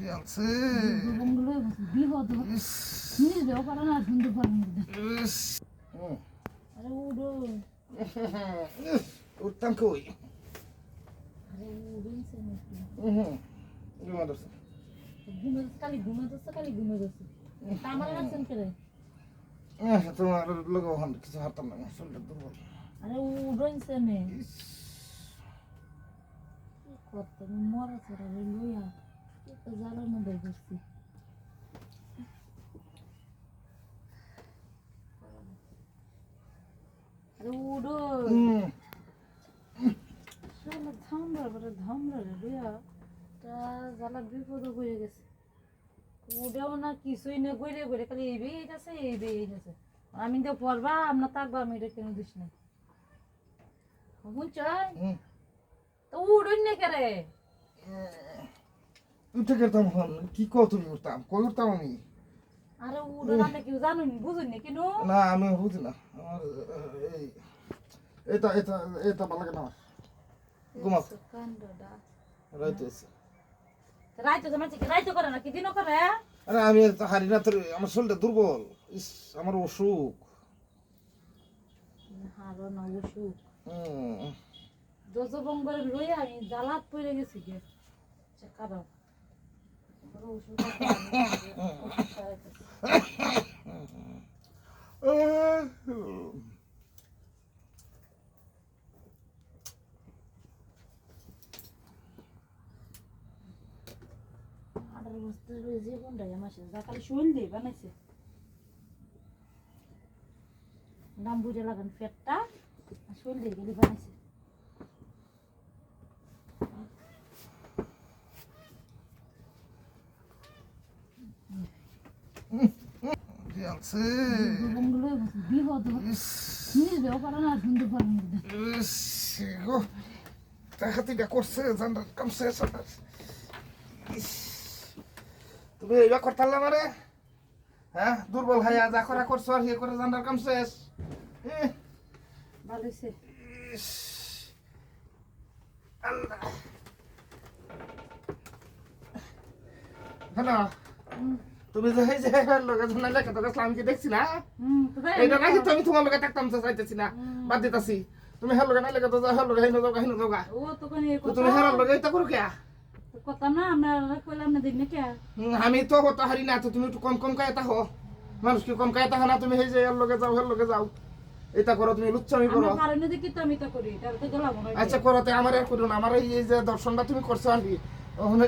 আছে বঙ্গলে বিপদ নিজেও পারে না সুন্দর পারে না আরে উড়ো উঠতাম কই আরে উড়িনছে নাকি ঘুমা ধরছে ঘুমে যাচ্ছে তা আমার লাগছেন কে রে তোমার লোক কিছু হারতাম না শরীরটা দুর্বল আরে উড়িনছে নে কত মরা ছড়া লইয়া তো জ্বালানো দেখছি আরে উড়ো শালা ধামরা রে লইয়া তা জ্বালা বিপদ হয়ে গেছে উড়েও না কিছুই না গড়ে গড়ে খালি এই বেয়ে আমি তো পড়বা আপনার থাকবা আমি এটা কেন দিস না বুঝছ তো উড়ুন না কেরে উঠে গেতাম কি কও তুমি উঠতাম কই উঠতাম আমি আরে উড়ো না কেউ জানুন বুঝুন না কেন না আমি বুঝি না আমার এই এটা এটা এটা ভালো লাগে না আমার ঘুমাও কাণ্ডটা রাইতে এসে রাইতো জমা থেকে রাইতো করে না কি দিনও করে আরে আমি তো হারি না তোর আমার শরীরটা দুর্বল ইস আমার অসুখ হারো না অসুখ দজবঙ্গরে লইয়া আমি জ্বালাত পড়ে গেছি গে কারণ জীবনটাই আমার সাথে যা খালি শৈল দিয়ে বানাইছে নাম বুঝে লাগান পেটটা আর শৈল দিয়ে গেলে বানাইছে আছে বঙ্গলে বিপদ নিজেও পারে না সুন্দর পারে না গো টাকাতিটা করছে জানার কাম শেষ তুমি এইবার করতাম আরে হ্যাঁ দুর্বল হাইয়া যা করা করছো আর ইয়ে করে জানার কাম শেষ ভালো হয়েছে আল্লাহ হ্যালো তুমি যে এই যে লোকে জানাই লেখা তো আমি কি দেখছি না এটা নাকি তো আমি তোমার লোকে থাকতাম তো চাইতেছি না বাদ দিতাছি তুমি হের লোকে না লেখা তো যাও হের লোকে হেন যাও ও তো কোন তুমি হের লোকে এটা করো কে কথা না আমরা কইলাম না দিন না কে আমি তো হতো হারি না তো তুমি একটু কম কম কায়তা হো মানুষকে কম কায়তা না তুমি এই যে হের লোকে যাও এটা করো তুমি লুচ্চামি করো আমরা কারণে দেখি তো আমি তো করি তাহলে তো গেলাম আচ্ছা করতে আমার আর করো না আমার এই যে দর্শনটা তুমি করছো আর কি ওখানে